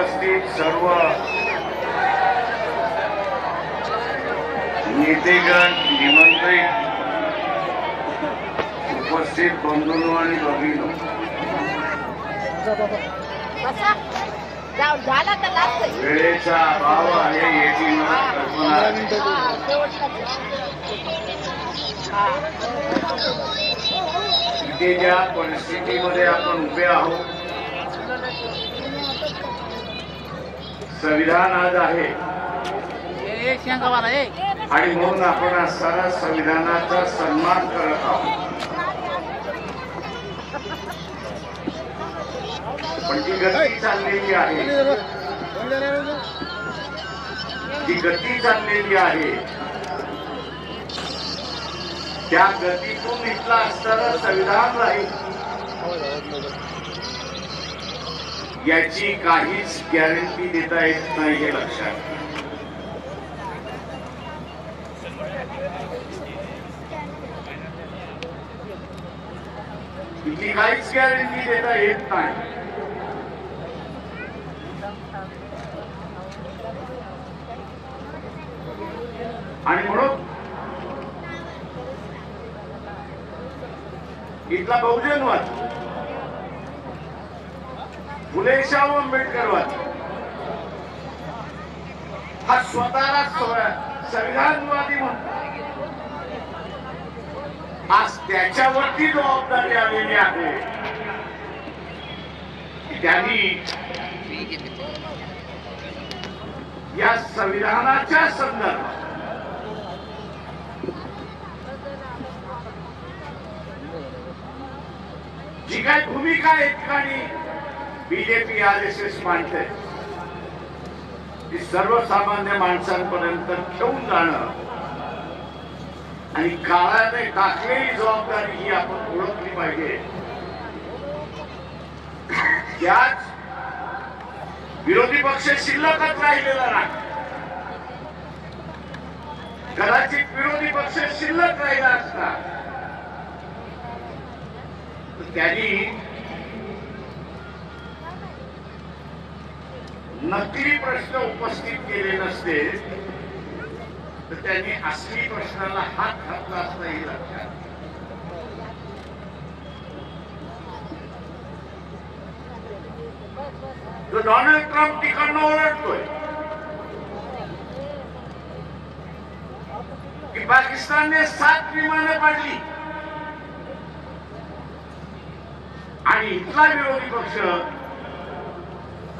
उपस्थित सर्व नेतेगण, निमंत्रित उपस्थित बंधूंनो आणि भगिनींनो, वेळेचा अभाव आहे याची मला कल्पना आहे. इथे ज्या परिस्थितीमध्ये आपण उभे आहोत, संविधान आज आहे आणि म्हणून आपण असताना संविधानाचा सन्मान करत आहोत. पण जी गती चाललेली आहे, त्या गतीतून इथला असताना संविधान राहील याची काहीच गॅरंटी देता येत नाही, हे लक्षात. इथली काहीच गॅरंटी देता येत नाही. आणि म्हणून इथला बहुजनवाद, फुलेशाह आंबेडकरवाद हा स्वतःला संविधानवादी म्हणतो. आज त्याच्यावरती जबाबदारी आलेली आहे की त्यांनी या संविधानाच्या संदर्भात जी काही भूमिका या ठिकाणी बीजेपी RSS मांडते ती सर्वसामान्य माणसांपर्यंत घेऊन जाणं आणि काळाने टाकलेली जबाबदारी ही आपण ओळखली पाहिजे. त्याच विरोधी पक्ष शिल्लकच राहिलेला नाही. कदाचित विरोधी पक्ष शिल्लक राहिला असता तर त्यांनी नकली प्रश्न उपस्थित केले नसते, तर त्यांनी असली प्रश्नाला हात घातला असता, हे लक्षात. जो डोनाल्ड ट्रम्प तिकडनं ओरडतोय की पाकिस्तानने 7 विमानं पाडली आणि इथला विरोधी पक्ष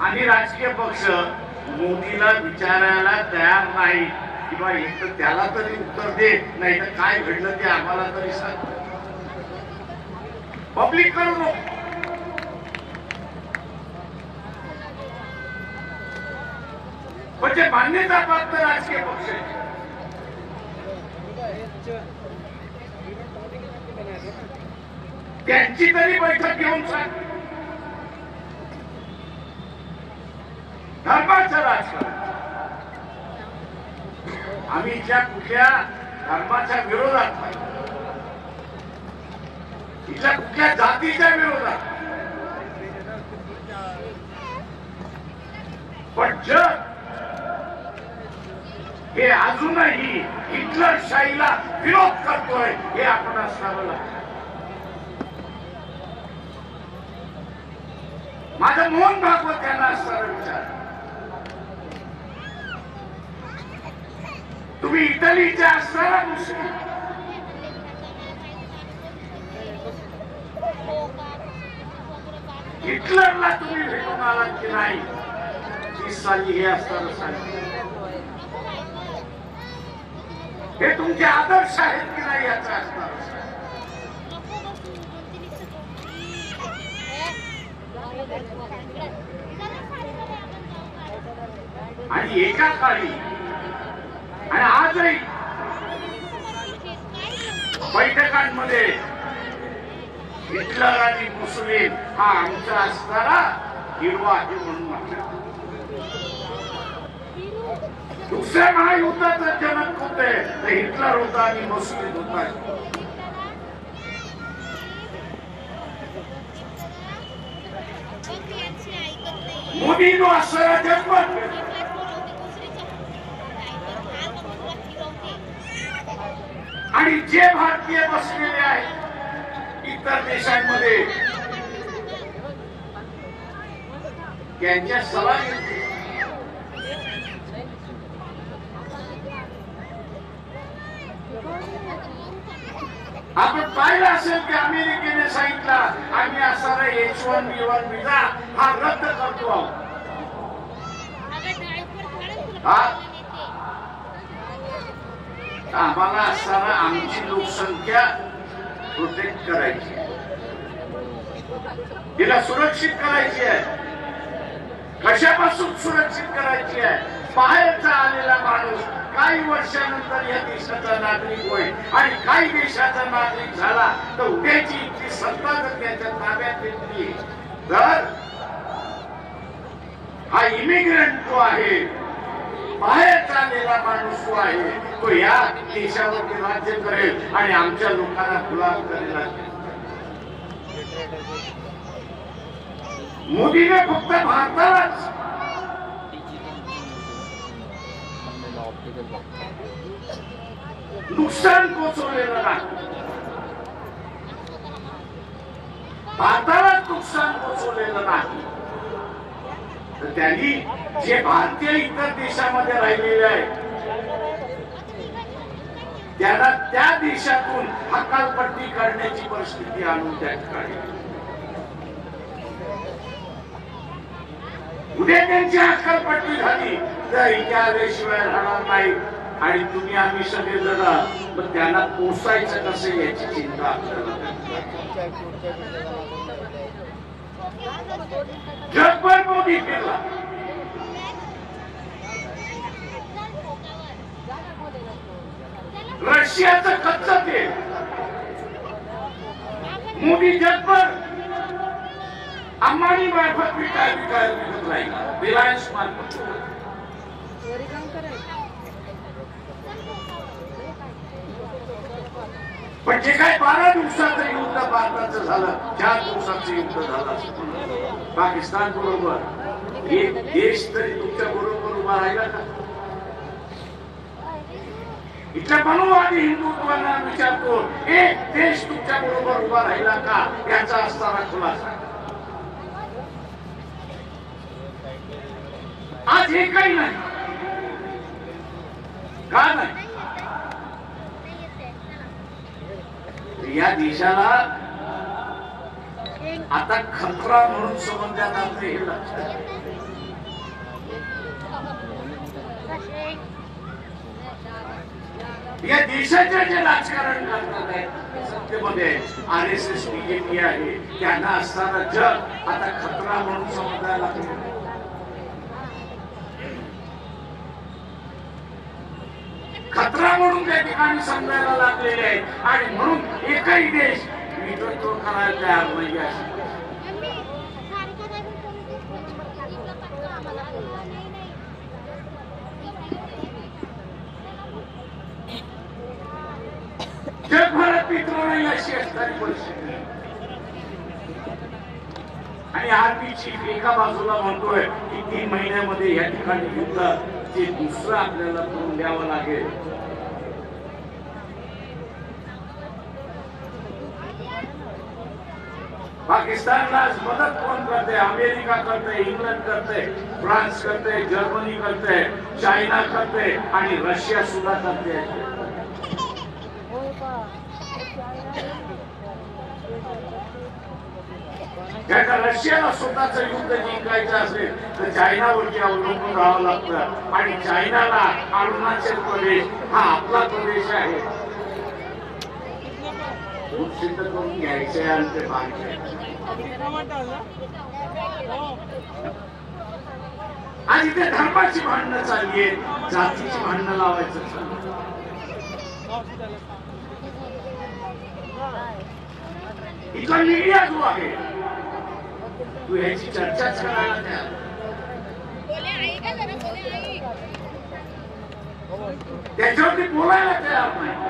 आणि राजकीय पक्ष मोदीला विचारायला तयार नाही किंवा एक त्याला तरी उत्तर दे, नाही तर काय घडलं ते आम्हाला तरी सांग, पब्लिक करू नको. म्हणजे मान्यता प्राप्त राजकीय पक्ष त्यांची तरी बैठक घेऊन सांग. धर्माचं राजकारण, आम्ही ज्या कुठल्या धर्माच्या विरोधात नाही, इथल्या कुठल्या जातीच्या विरोधात, पण जग हे अजूनही हिटलरशाहीला विरोध करतोय, हे आपण असावं लागतं. माझं मोहन भागवत यांना असणारा विचार, तुम्ही इटलीचे असणारा मुस्लिम, हिटलरला तुम्ही भेटून आलात की नाही, 30 साली हे असणारं सांगितलं. हे तुमचे आदर्श आहेत की नाही याचा असणार. आणि एका काळी आणि आजही बैठकांमध्ये हिटलर आणि मुस्लिम हा आमचा असणारा हिरवा आहे म्हणून म्हटलं. दुसऱ्या महायुद्धाचं जनक होते तर हिटलर होता आणि मुस्लिम होता. मोदीनो असं जगभर आणि जे भारतीय बसलेले आहेत इतर देशांमध्ये त्यांच्या सभा घेतली. आपण पाहिलं असेल की अमेरिकेने सांगितलं आम्ही असणारा H1B1 विजा हा रद्द करतो आहोत. आम्हाला असणारा आमची लोकसंख्या प्रोटेक्ट करायची, तिला सुरक्षित करायची आहे. कशापासून सुरक्षित करायची आहे? बाहेरचा आलेला माणूस काही वर्षानंतर या देशाचा नागरिक होईल आणि काही देशाचा नागरिक झाला तर उद्याची इथली सत्ता जर त्याच्या ताब्यात घेतली तर हा इमिग्रंट जो आहे, बाहेरचा आलेला माणूस जो आहे, तो या देशावरती राज्य करेल आणि आमच्या लोकांना गुलाम करेल. मोदीने फक्त भारतालाच नुकसान पोचवलेलं नाही, भारतालाच नुकसान पोचवलेलं नाही, तर त्यांनी जे भारतीय इतर देशामध्ये राहिलेले आहेत त्यांना त्या देशातून हकालपट्टी करण्याची परिस्थिती आणून त्या ठिकाणी उद्या त्यांची हकालपट्टी झाली तर इथे आल्याशिवाय राहणार नाही आणि तुम्ही आम्ही सगळे जण पण त्यांना पोसायचं कसं याची चिंता आपल्याला. जगभर मोदी फिरला, रशियाचं कच्चं तेल मोदी जगभर अंबानी मार्फत विकत राहिला, रिलायन्स मार्फत. पण जे काही 12 दिवसाचं युद्ध भारताचं झालं, 4 दिवसाचं युद्ध झालं पाकिस्तान बरोबर, एक देश तरी तुमच्या बरोबर उभा राहिला का? इथल्या मनोवादी हिंदुत्वांना विचारतो, एक देश तुमच्या बरोबर उभा राहिला का याचा असणारा खुलासा. आज हे काही नाही, का नाही? या देशाला आता खतरा म्हणून समजण्यात आलं हे लक्षात. या देशाचे जे राजकारण करतात आहेत सत्तेमध्ये RSS BJP आहे, त्यांना असणारा जग आता खतरा म्हणून समजायला लागले. खतरा म्हणून त्या ठिकाणी समजायला लागलेले आहेत आणि म्हणून एकही देश नेतृत्व करायला तयार नाही आहे. जगभरात मित्र नाही अशी असणारी परिस्थिती आणि आर्मी चीफ एका बाजूला म्हणतोय की 3 महिन्यामध्ये या ठिकाणी युद्ध ते दुसरं आपल्याला करून द्यावं लागेल. पाकिस्तानला मदत कोण करते? अमेरिका करते, इंग्लंड करते, फ्रान्स करते, जर्मनी करते, चायना करते आणि रशिया सुद्धा करते. रशियाला स्वतःचं युद्ध जिंकायचं असेल तर चायनावरती अवलंबून राहावं लागतं आणि चायनाला अरुणाचल प्रदेश हा आपला प्रदेश आहे सिद्ध करून घ्यायचे आणि ते आज इथे धर्माची भांडणं चालली आहेत, जातीची भांडणं लावायचं चाललं. इथला मीडिया जो आहे तू ह्याची चर्चाच करायला तयार, त्याच्यावरती बोलायला तयार नाही.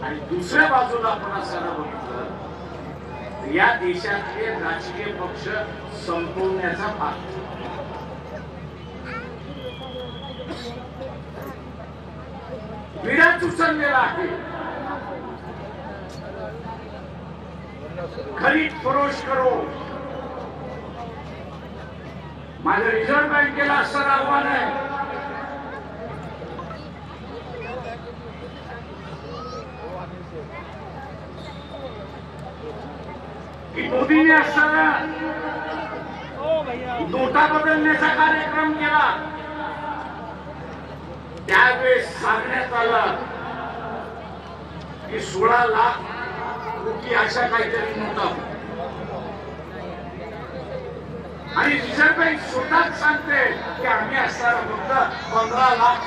आणि दुसऱ्या बाजूला आपण असताना बघितलं या देशातले राजकीय पक्ष संपवण्याचा भाग विराट उचललेला आहे. खरीद फरोश करो. माझं रिझर्व्ह बँकेला असं आव्हान आहे की मोदींनी असताना नोटा बदलण्याचा कार्यक्रम केला. त्यावेळेस सांगण्यात आलं की 16 लाख कोटी अशा काहीतरी नोटा आणि रिझर्व्ह बँक स्वतःच सांगते की आम्ही असताना फक्त 15 लाख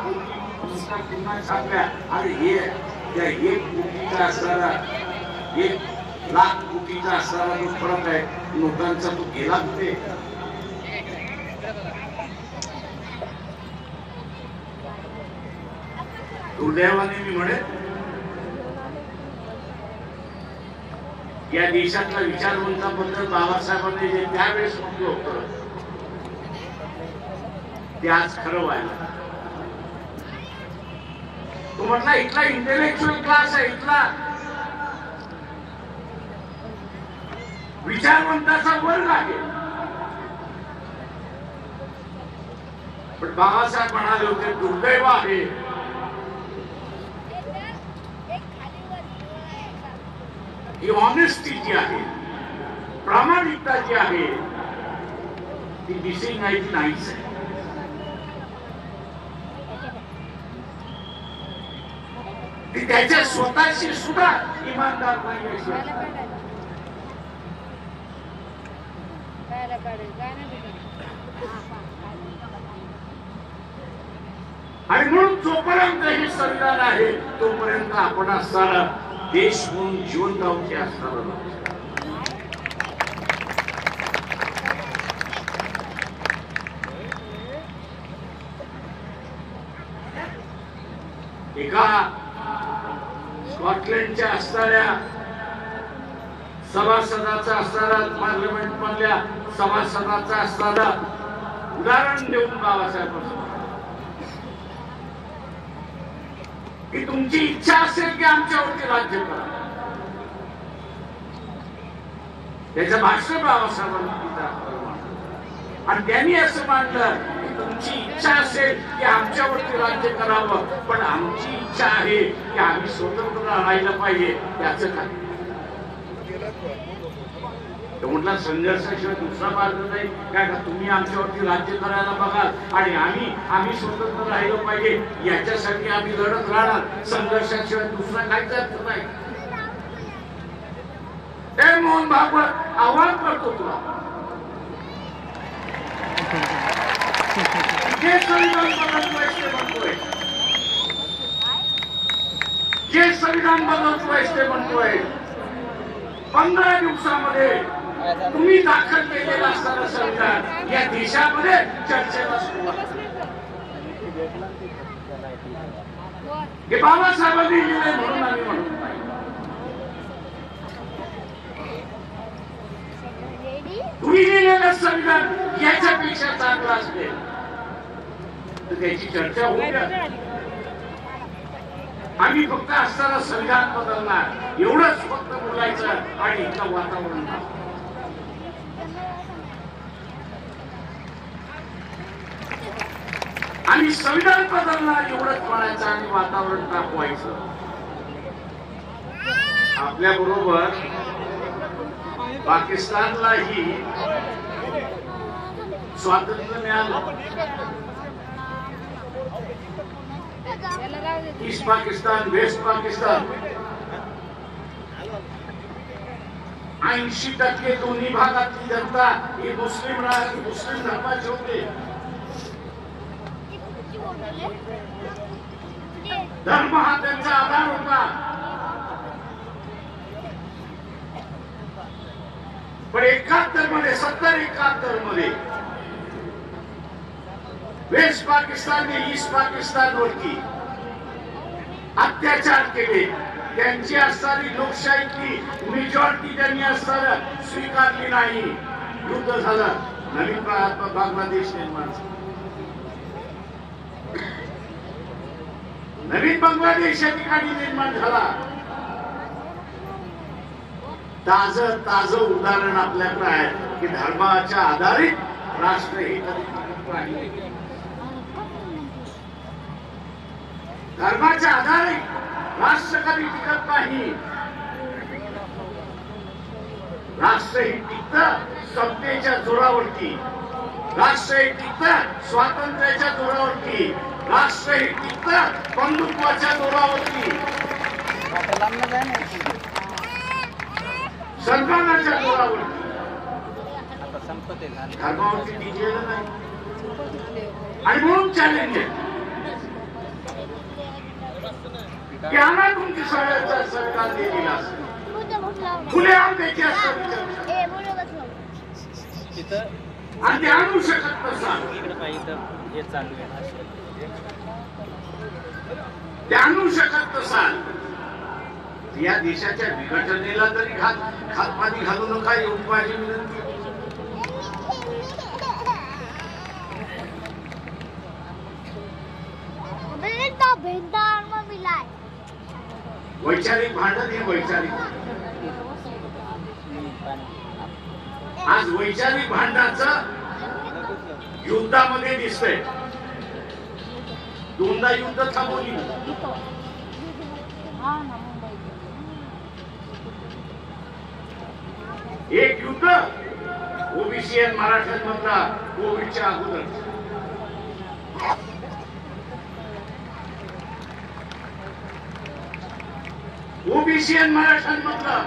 कोटी पुन्हा छापल्या आणि हे त्या 1 कोटीचा असणारा 1 लाख कोटीचा असणारा जो फरक आहे नोटांचा तो गेला कुठे. दुर्दैवाने मी म्हणेन या देशातल्या विचारवंताबद्दल बाबासाहेबांनी जे त्यावेळेस म्हटलं होतं ते आज खरं व्हायला. तो म्हटला इथला इंटेलेक्च्युअल क्लास आहे, इथला विचारवंताचा वर्ग आहे. पण बाबासाहेब म्हणाले होते दुर्दैव आहे ही ऑनेस्टी जी आहे, प्रामाणिकता जी आहे ती मिसिंग आहे की नाहीच आहे. ती त्याच्या स्वतःशी सुद्धा इमानदार नाही. आणि म्हणून जोपर्यंत हे संविधान आहे तोपर्यंत आपण असताना देश म्हणून जिवंत आहोत हे असताना एका स्कॉटलंडच्या असणाऱ्या सभासदाचा असणारा पार्लमेंट मधल्या सभासदाचा असणारा उदाहरण देऊन बाबासाहेब की तुमची इच्छा असेल की आमच्यावरती राज्य करा. त्याचं भाषण बाबासाहेबांनी आणि त्यांनी असं मांडलं की तुमची इच्छा असेल की आमच्यावरती राज्य करावं पण आमची इच्छा आहे की आम्ही स्वतंत्र राहायला पाहिजे. त्याचं काय म्हटलं संघर्षाशिवाय दुसरा मार्ग नाही काय का तुम्ही आमच्यावरती राज्य करायला बघाल आणि आम्ही स्वतंत्र राहिलो पाहिजे याच्यासाठी आम्ही लढत राहणार. संघर्षाशिवाय दुसरा काहीच अर्थ नाही. हे मोहन भागवत आव्हान करतो तुला जे संविधान बदलतोय ते म्हणतोय, जे संविधान बदलतोय ते म्हणतोय 15 दिवसामध्ये तुम्ही दाखल केलेलं असताना संविधान या देशामध्ये चर्चेला सुरुवात. हे बाबासाहेबांनी लिहिले म्हणून आम्ही म्हणतो तुम्ही लिहिलेलं संविधान याच्यापेक्षा चांगलं असेल तर त्याची चर्चा होऊया. आम्ही फक्त असताना संविधान बदलणार एवढंच फक्त बोलायचं आणि इथलं वातावरण आणि संविधान बदलणार एवढंच म्हणायचं आणि वातावरण तापवायचं. आपल्या बरोबर पाकिस्तानलाही स्वातंत्र्य मिळालं. ईस्ट पाकिस्तान वेस्ट पाकिस्तान 80% दोन्ही भागातली जनता ही मुस्लिम धर्माची होते. धर्म हा त्यांचा आधार होता. पण 71 मध्ये 70-71 मध्ये वेस्ट पाकिस्तान ईस्ट पाकिस्तान वरती अत्याचार केले, त्यांची असणारी लोकशाहीची मेजॉरिटी त्यांनी असताना स्वीकारली नाही. युद्ध झालं, नवीन बांगलादेश निर्माण झाला. नवीन बांगलादेश या ठिकाणी निर्माण झाला. ताज उदाहरण आपल्याकडे आहे की धर्माच्या आधारित राष्ट्र हे धर्माच्या आधारे राष्ट्र कधी टिकत नाही. राष्ट्र हे टिकतं सत्तेच्या जोरावरती, राष्ट्र हे टिकतं स्वातंत्र्याच्या जोरावरती, राष्ट्र हे टिकतं बंधुत्वाच्या जोरावरती, सन्मानाच्या जोरावरती. धर्मावरती टिकलेलं नाही. आणि म्हणून चॅलेंज आहे की आम्हाला तुमची सरकार दिलेली असेल, खुलेआम द्यायची असतं आणि ते आणू शकत नसाल, ते आणू शकत नसाल, या देशाच्या विघटनेला तरी खातपाणी घालू नका एवढी माझी विनंती. वैचारिक भांडण हे वैचारिक, आज वैचारिक भांडणाचं युद्धामध्ये दिसतंय. दोनदा युद्ध थांबवली. एक युद्ध ओबीसी आणि मराठ्यांमधला कोविडच्या अगोदर, ओबीसी आणि मराठ्यांमधला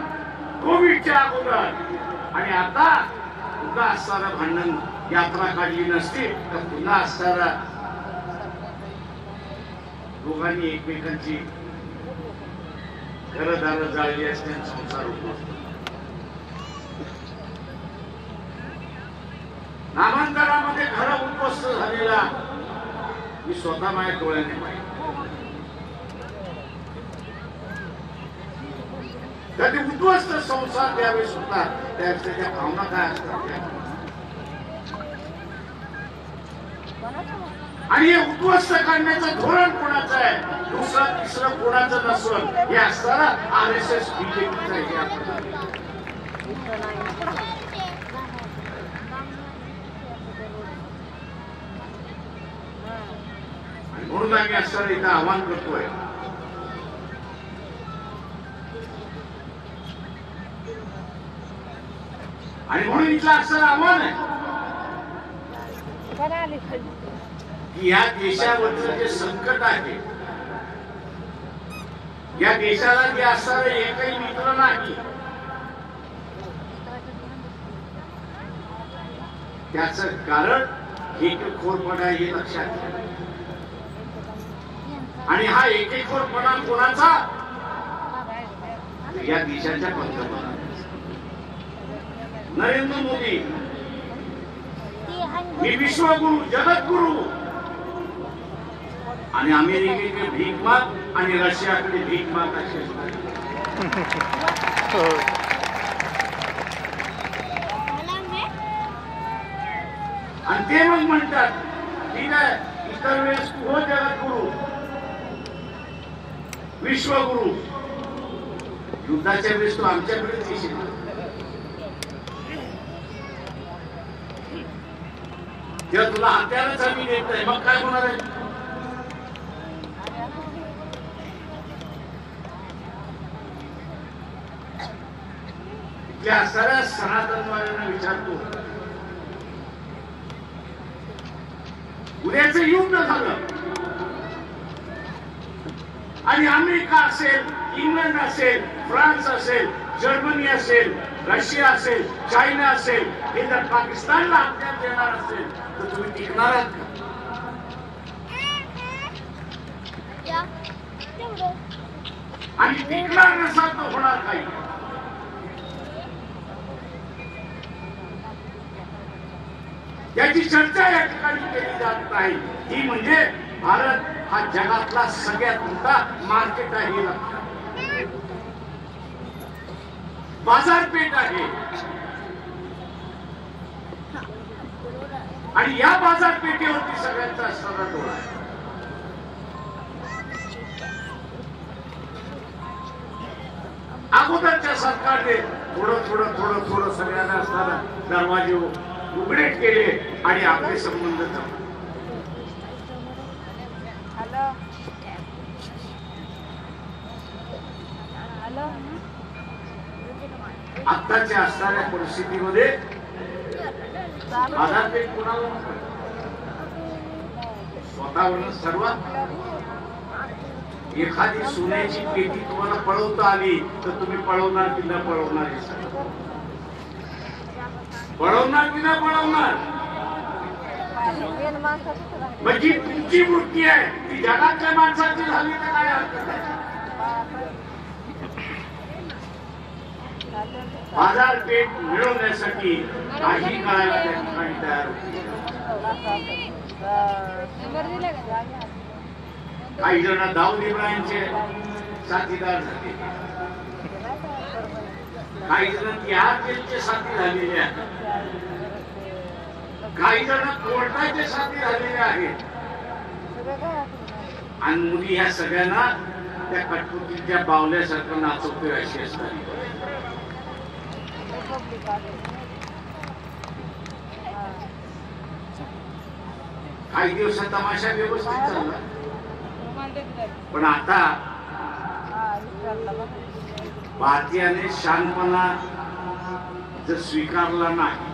कोविडच्या अगोदर. आणि आता पुन्हा असणारं भांडण यात्रा काढली नसती तर पुन्हा असणारा दोघांनी एकमेकांची घरदार जाळली असते, संसार उद्ध्वस्त. नामांतरामध्ये घर उद्ध्वस्त झालेला मी स्वतः माझ्या डोळ्याने पाहिजे. कधी उद्ध्वस्त संसार त्यावेळेस होता, त्यावेळेस त्याच्या भावना काय असतात. आणि हे उद्ध्वस्त करण्याचं धोरण कोणाचं आहे, दुसरं तिसरं कोणाचं नसून हे असताना RSS बीजेपीचं हे आपण म्हणून आम्ही असताना इथं आव्हान करतोय. आणि म्हणून इथलं असं आव्हान आहे की या देशावरचं जे संकट आहे, या देशाला जे असणारं एकही मित्र नाही, त्याचं कारण एकेखोरपणा हे लक्षात घ्या. आणि हा एकेखोरपणा कोणाचा? या देशाच्या पंतप्रधान नरेंद्र मोदी. मी विश्वगुरु, जगद्गुरु, आणि अमेरिकेकडे भीकमाग आणि रशियाकडे भीकमाग असे. आणि ते मग म्हणतात ठीक आहे, इतर वेळेस तू हो जगद्गुरु, विश्वगुरु, युद्धाच्या वेळेस तू आमच्याकडेच येशील. तेव्हा तुला हत्यारच आम्ही देत नाही, मग काय होणार आहे? इथल्या सगळ्या सनातनवाल्यांना विचारतो, उद्याचं युद्ध झालं आणि अमेरिका असेल, इंग्लंड असेल, फ्रान्स असेल, जर्मनी असेल, रशिया असेल, चायना असेल, हे जर पाकिस्तानला हत्यार देणार असेल तर तुम्ही टिकणार आहात का? आणि टिकणार नसाल तर होणार काही. याची चर्चा या ठिकाणी केली जात नाही. ती म्हणजे भारत हा जगातला सगळ्यात मोठा मार्केट आहे, बाजारपेठ आहे. आणि या बाजारपेठेवरती सगळ्यांचा असणारा डोळा आहे. अगोदरच्या सरकारने थोडं थोडं थोडं थोडं सगळ्यांना असताना दरवाजे उघडे केले आणि आपले संबंध जमले. आत्ताच्या असणाऱ्या परिस्थितीमध्ये बाजारपेठ कोणाला स्वतःवरून सर्वात एखादी सोन्याची पेटी तुम्हाला पळवता आली तर तुम्ही पळवणार की न पळवणार? पळवणार की न पळवणार? म्हणजे तुमची वृत्ती आहे ती जगातल्या माणसाची झाली तर काय हरकत आहे? बाजारपेठ मिळवण्यासाठी काही काळाला त्या ठिकाणी तयार होती. काही जण दाऊद इब्राहिमचे साथीदार झाले, काही जण तिहारचे साथी झालेले आहेत, काही जण कोर्टाचे साथी झालेले आहेत. आणि मुली ह्या सगळ्यांना त्या कटपुतीच्या बावल्यासारखं नाचवतोय अशी असतात. काही दिवसात तमाशा व्यवस्थित चालला, पण आता भारतीयाने शांतपणा जर स्वीकारला नाही,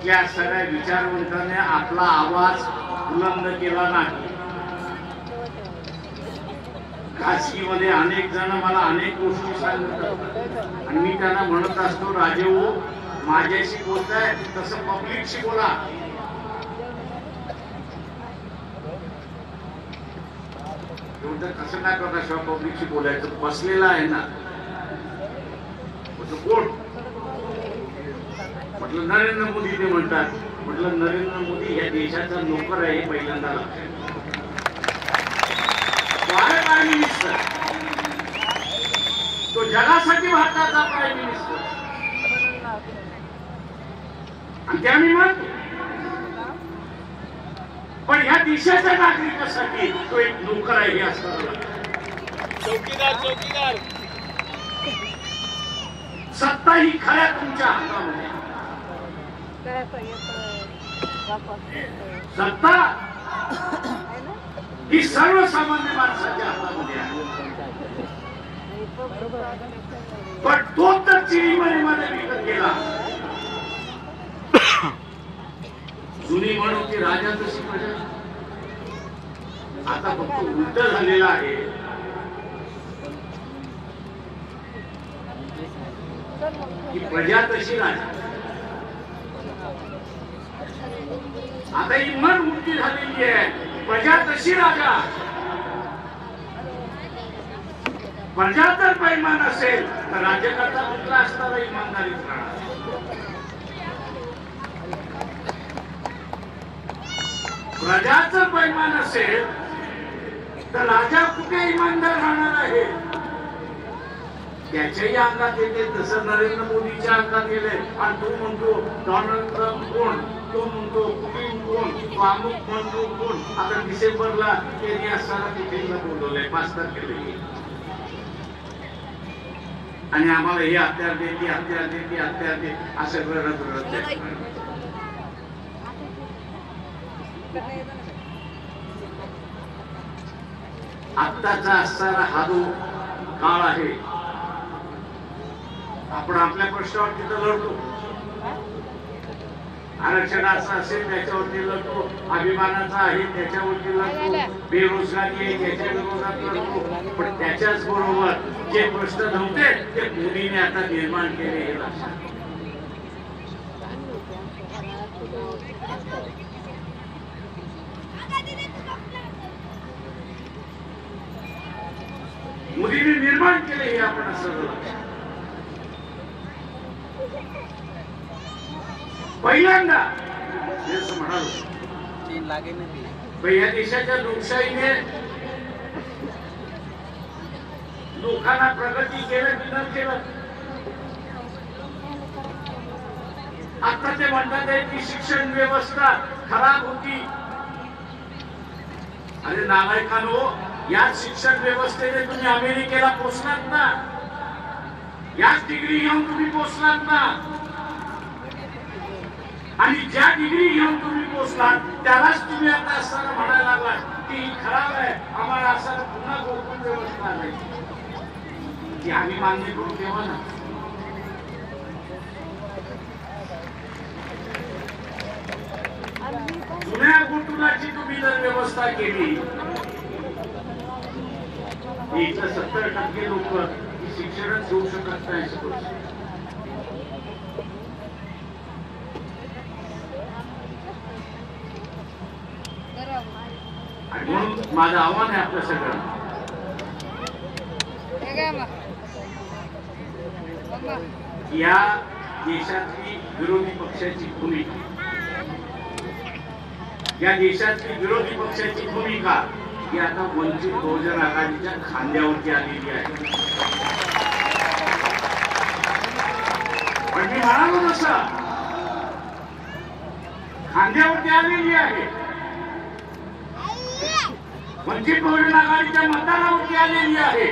त्या सगळ्या विचारवंतांनी आपला आवाज बुलंद केला नाही. खासगीमध्ये अनेक जण मला अनेक गोष्टी सांगतात आणि मी त्यांना म्हणत असतो, राजे हो माझ्याशी बोलताय तसं पब्लिकशी बोला. कसं काय प्रकाश पब्लिकशी बोलायचं? बसलेला आहे ना. कोण म्हटलं? नरेंद्र मोदी ते म्हणतात. म्हटलं नरेंद्र मोदी या देशाचा नोकर आहे हे पहिल्यांदा लक्षात. प्राईम मिनिस्टर तो जगासाठी भारताचा प्राईम मिनिस्टर आणि त्या मी म्हणतो, पण ह्या देशाच्या नागरिकासाठी तो एक नोकर आहे हे असणार. चौकीदार चौकीदार. सत्ता ही खऱ्या तुमच्या हातामध्ये. सत्ता ही सर्वसामान्य माणसाच्या हातामध्ये आहे. पण तो तर चिरीमणीमध्ये विकत गेला. जुनी म्हण होती राजा तशी प्रजा. आता फक्त उलट झालेला आहे. की प्रजा तशी राजा. आता ही म्हण उलटी झालेली आहे. प्रजा तशी राजा. प्रजा जर बेईमान असेल तर राज्यकर्ता कुठला असताना इमानदारीत राहणार. प्रजा जर बेईमान असेल तर राजा कुठे इमानदार राहणार आहे? त्याच्याही अंगात येते तसं नरेंद्र मोदीच्या अंगात गेले. आणि तो म्हणतो डोनाल्ड ट्रम्प कोण, तो म्हणतो पुतीन कोण, तो अमुक म्हणतो कोण. आता डिसेंबरला त्यांनी असताना पुतीनला बोलवलंय 5 तारखेला. आणि आम्हाला हे हत्यार दे, ती हत्यार दे, ती हत्यार दे असं रडत रडत. आत्ताचा असणारा हा जो काळ आहे, आपण आपल्या प्रश्नावर तिथं लढतो. आरक्षणाचा असेल त्याच्यावरती लढतो, अभिमानाचा आहे त्याच्यावरती लढतो, बेरोजगारी आहे त्याच्या विरोधात लढतो. पण त्याच्याच बरोबर जे प्रश्न नव्हते ते मोदीने आता निर्माण केले हे लक्षात. मोदीने निर्माण केले हे आपण असं पहिल्यांदा म्हणालो. या देशाच्या लोकशाहीने लोकांना प्रगती केलं की न केलं. आता ते म्हणतात की शिक्षण व्यवस्था खराब होती. अरे नालायकांनो, याच शिक्षण व्यवस्थेने तुम्ही अमेरिकेला पोचलात ना, याच डिग्री घेऊन तुम्ही पोचलात ना. आणि ज्या डिग्री घेऊन तुम्ही पोचलात त्यालाच तुम्ही आता असताना म्हणायला लागला की खराब आहे, आम्हाला असताना पुन्हा गोकुळ व्यवस्था नाही. ती आम्ही मान्य करून देवा ना. जुन्या गोकुळाची तुम्ही जर व्यवस्था केली, इथं 70% लोक शिक्षणच घेऊ शकत नाही. आणि म्हणून माझं आव्हान आहे आपल्या सगळ्यांना, या देशातली विरोधी पक्षाची भूमिका, या देशातली विरोधी पक्षाची भूमिका ही आता वंचित बहुजन आघाडीच्या खांद्यावरती आलेली आहे. पण मी म्हणालो तसं खांद्यावरती आलेली आहे. वंचित बहुजन आघाडीच्या मतदारावरती आलेली आहे.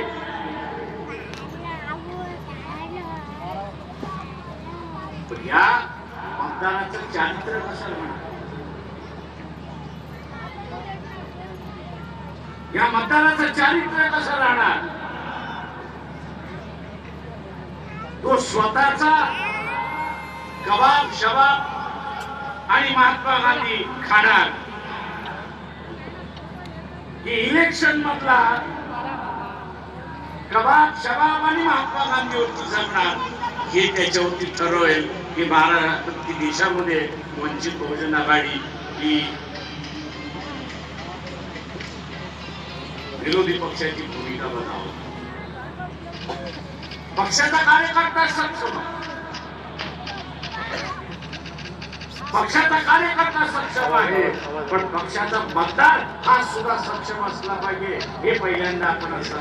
पण या मतदाराचं चारित्र्य कसं म्हणा, या मतदाराचं चारित्र्य कसं राहणार. तो स्वतःचा कबाब शबाब आणि महात्मा गांधी खाणार की इलेक्शन मधला कबाब शबाब आणि महात्मा गांधीवरती जगणार, हे त्याच्यावरती ठरवेल की महाराष्ट्र देशामध्ये वंचित बहुजन आघाडी ही विरोधी पक्षाची भूमिका बनाव. पक्षाचा कार्यकर्ता सक्षम, पक्षाचा कार्यकर्ता सक्षम आहे, पण पक्षाचा मतदार हा सुद्धा सक्षम असला पाहिजे. हे पहिल्यांदा आपण असं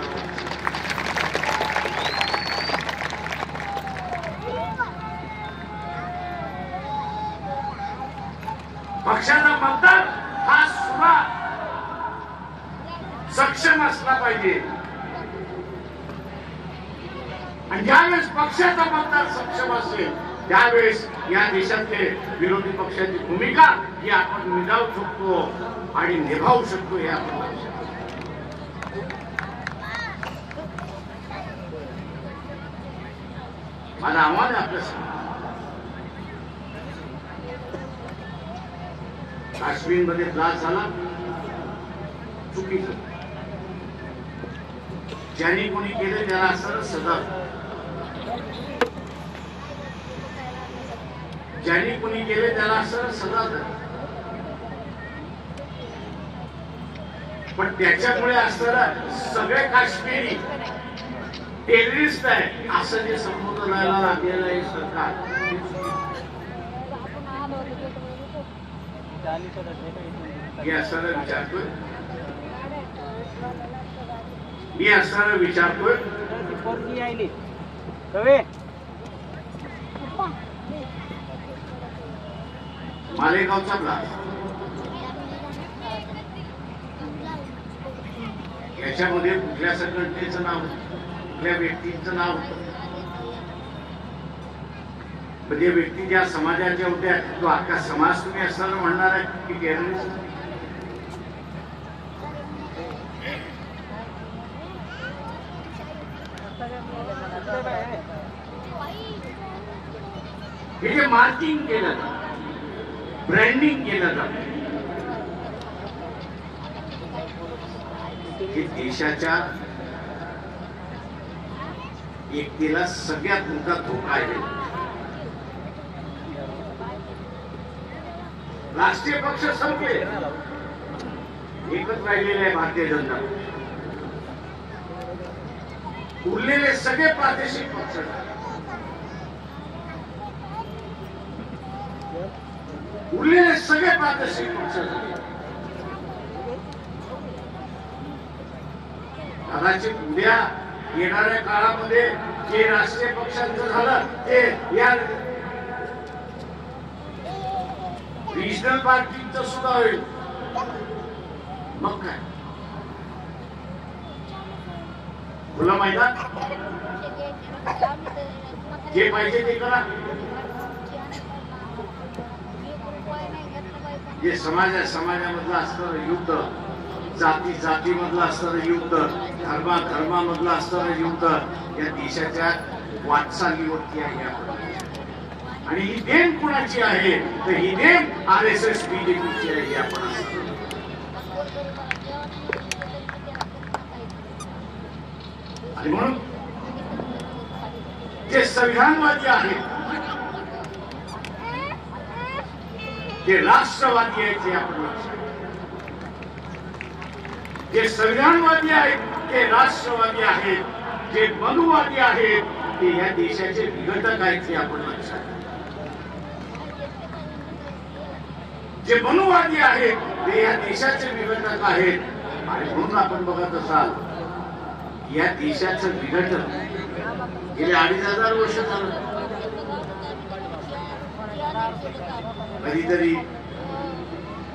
पक्षाचा मतदार हा सुद्धा सक्षम असला पाहिजे. आणि ज्यावेळेस पक्षाचा मतदार सक्षम असेल त्यावेळेस या देशातले विरोधी पक्षाची भूमिका ही आपण निभावू शकतो आणि निभावू शकतो. हे आपण माझं आव्हान आहे आपल्या काश्मीर मध्ये त्रास झाला, चुकीचं. ज्यांनी कोणी केलं त्याला असं सजा, ज्यांनी कोणी केले त्याला असं सजा. पण त्याच्यामुळे असताना सगळे काश्मीरी टेररिस्ट आहे असं जे संबोधनाला लागलेलं आहे सरकार, मी असताना विचारतोय, मी असताना विचारतोय मालेगावचा ब्लास्ट, याच्यामध्ये कुठल्या संघटनेचं नाव, कुठल्या व्यक्तीचं नाव, म्हणजे व्यक्ती ज्या समाजाच्या होत्या तो अख्खा समाज तुम्ही असताना म्हणणार आहे की टेररिस्ट. हे जे मार्किंग केलं जातं, ब्रँडिंग केलं जातं, हे देशाच्या एकतेला सगळ्यात मोठा धोका आहे. राष्ट्रीय पक्ष संपले, एकच राहिलेले आहे भारतीय जनता पक्ष. उरलेले सगळे प्रादेशिक पक्ष, उरलेले सगळे प्रादेशिक पक्ष झाले. कदाचित उद्या येणाऱ्या काळामध्ये जे राष्ट्रीय पक्षांचं झालं ते या रिजनल पार्टीचं सुद्धा होईल. मग काय खुलं मैदान, जे पाहिजे ते करा. जे समाजामधलं असणारं युद्ध, जातीमधलं असणारं युद्ध, धर्मामधलं असणारं युद्ध या देशाच्या वाटचालीवरती आहे. आणि ही देण कुणाची आहे तर ही देण RSS BJPची आहे. आपण आणि म्हणून जे संविधानवादी आहेत ते राष्ट्रवादी आहेत हे आपण लक्षात. जे संविधानवादी आहेत ते राष्ट्रवादी आहेत. जे मनुवादी आहेत ते या देशाचे विघटक आहेत हे आपण लक्षात. जे मनुवादी आहेत ते या देशाचे विघटक आहेत. आणि म्हणून आपण बघत असाल या देशाचं विघटन गेले 2500 वर्ष झालं. कधीतरी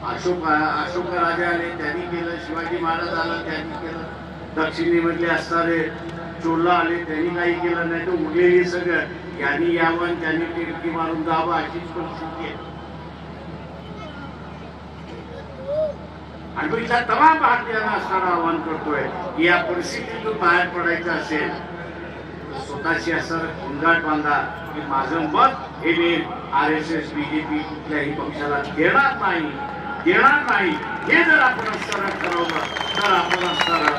अशोक राजा आले त्यांनी केलं, शिवाजी महाराज आला त्यांनी केलं, दक्षिणेमधले असणारे चोला आले त्यांनी काही केलं नाही. तर उरलेली सगळं यांनी यावं त्यांनी टिरकी मारून जावं अशीच परिस्थिती आहे. आणि इथल्या तमाम भारतीयांना असताना आवाहन करतोय की या परिस्थितीतून बाहेर पडायचं असेल स्वतःशी असणारं खोंगाट बांधा की माझं मत हे मी RSS BJP कुठल्याही पक्षाला देणार नाही. हे जर आपण असताना ठरवलं तर आपण असताना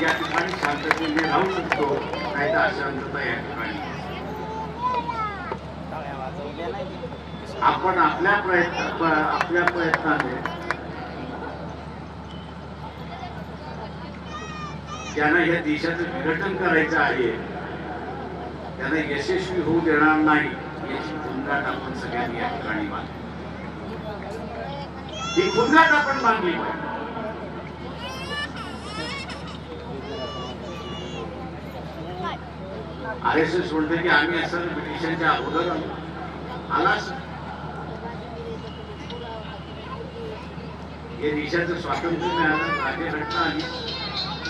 या ठिकाणी शांततेने राहू शकतो. नाही तर अशांतता या ठिकाणी आपण आपल्या प्रयत्नाने ज्यांना या देशाचं विघटन करायचं आहे त्यांना यशस्वी होऊ देणार नाही याची खुणगाट आपण सगळ्यांनी या ठिकाणी मानली. ही खुणगाट आपण मानली पाहिजे. RSS म्हणते की आम्ही असं ब्रिटिशांच्या अगोदर आलाच या देशाचं स्वातंत्र्य मिळालं, राज्यघटना आली.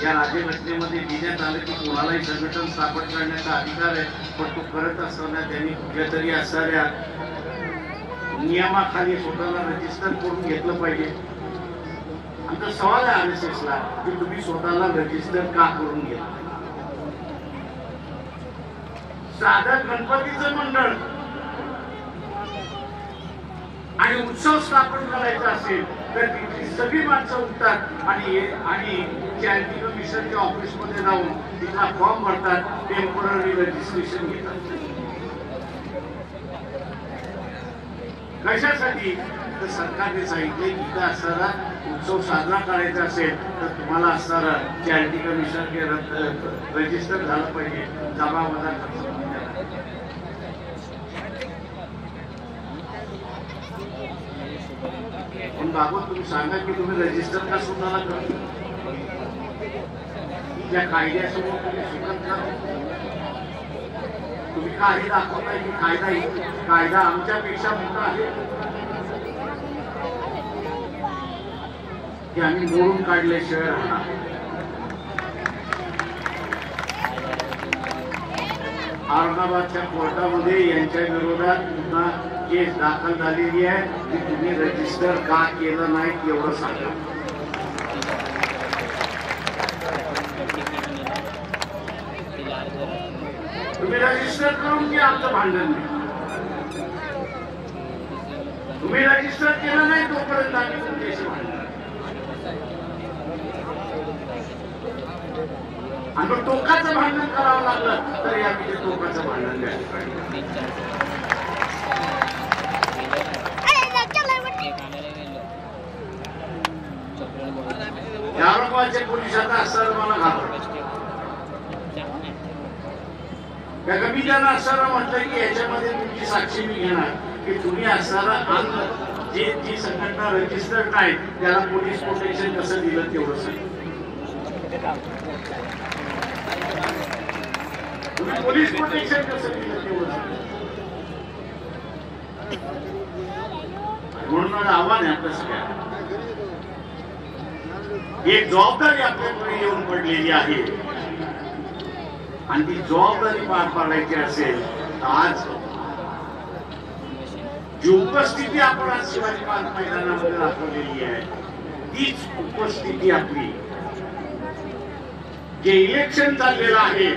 या राज्यघटनेमध्ये देण्यात आलं की कोणालाही संघटन स्थापन करण्याचा अधिकार आहे, पण तो करत असताना त्यांनी कुठल्या तरी असणाऱ्या नियमाखाली स्वतःला रजिस्टर करून घेतलं पाहिजे. आमचा सवाल आहे RSSला की तुम्ही स्वतःला रजिस्टर का करून घेतलं. साधं गणपतीचं मंडळ आणि उत्सव स्थापन करायचा असेल तर तिथली सगळी माणसं उठतात आणि चॅरिटी कमिशनच्या ऑफिसमध्ये जाऊन तिथला फॉर्म भरतात, टेम्पररी रजिस्ट्रेशन घेतात. कशासाठी तर सरकारने सांगितले की इथं असणारा उत्सव साजरा करायचा असेल तर तुम्हाला असणारा चॅरिटी कमिशन रजिस्टर झालं पाहिजे. जमावजा खर्च पण बाबा तुम्ही सांगा की तुम्ही रजिस्टर का स्वतःला करता. त्या कायद्यासमोर तुम्ही सुखद करा. तुम्ही काही दाखवताय की कायदा आमच्यापेक्षा मोठा आहे की आम्ही मोडून काढल्याशिवाय राहणार. औरंगाबादच्या कोर्टामध्ये यांच्या विरोधात पुन्हा केस दाखल झालेली आहे की तुम्ही रजिस्टर का केलं नाही एवढं सांगा. तुम्ही रजिस्टर करून घ्या, आमचं भांडण नाही. तुम्ही रजिस्टर केलं नाही तोपर्यंत आम्ही तुमच्याशी भांडणार. आणि टोकाचं भांडण करावं लागलं तर या टोकाचं भांडण द्या. औरंगाबादच्या पोलिसांना असं मला घाबरत. त्या कमी त्यांना असं म्हटलं की याच्यामध्ये तुमची साक्षी मी घेणार की तुम्ही असणारा अन्न जी संघटना रजिस्टर्ड नाही त्याला पोलीस प्रोटेक्शन कसं दिलं तेवढं सांग. तुम्ही पोलीस प्रोटेक्शन कसं दिलं तेवढं? म्हणून माझं आव्हान आहे आपल्या सगळ्यांना, एक जबाबदारी आपल्याकडे येऊन पडलेली आहे आणि ती जबाबदारी पार पाडायची असेल तर आज जी उपस्थिती आपण आज शिवाजी पार्क मैदानामध्ये दाखवलेली आहे तीच उपस्थिती आपली जे इलेक्शन चाललेलं आहे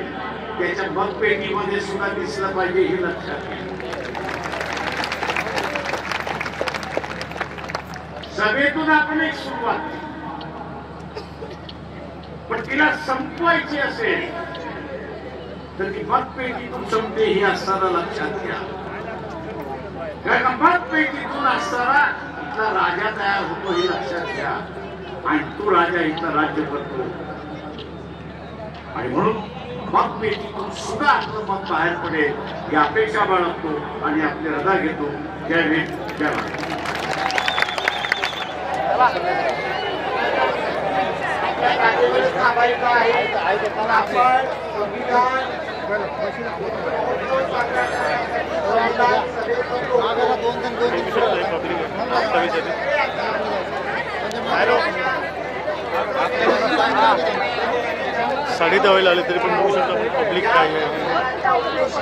त्याच्या मतपेटीमध्ये सुद्धा दिसलं पाहिजे हे लक्षात घ्या. सभेतून आपण एक सुरुवात केली पण तिला संपवायची असेल तर ती मतपेटीतून संपते हे असताना लक्षात घ्या. कारण मतपेटीतून असताना इथला राजा तयार होतो हे लक्षात घ्या आणि तो राजा इथला राज्य करतो आणि म्हणून मतपेटीतून सुद्धा आपलं मत बाहेर पडेल ही अपेक्षा बाळगतो आणि आपली रजा घेतो. जय भीम जय भारत. साडी दवायला आले तरी पण बघू शकतो पब्लिक काय आहे.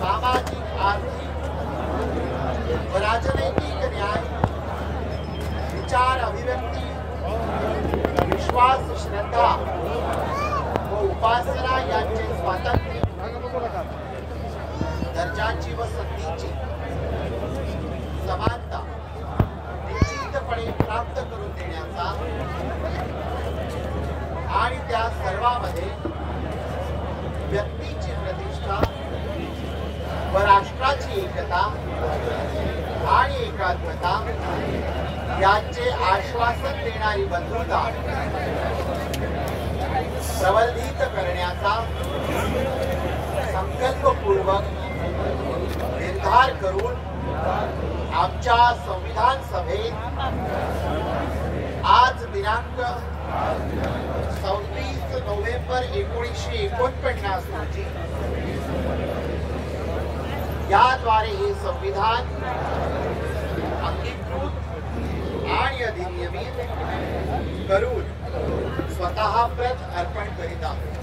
सामाजिक आर्थिक व राजनैतिक न्याय विचार अभिव्यक्ती विश्वास श्रद्धा व उपासना यांचे स्वातंत्र्य दर्जाची व संधीची समानता निश्चितपणे प्राप्त करून देण्याचा आणि त्या सर्वांमध्ये व्यक्तीची प्रतिष्ठा व राष्ट्राची एकता आणि एकात्मता यांचे आश्वासन देणारी बंधुता प्रवर्धित करण्याचा संकल्पपूर्वक निर्धार करून आमच्या संविधान सभेत आज दिनांक 26 नोव्हेंबर 1949 रोजी याद्वारे हे संविधान अंगीकृत आणि अधिनियमित करून स्वतः प्रत अर्पण करीत आहोत.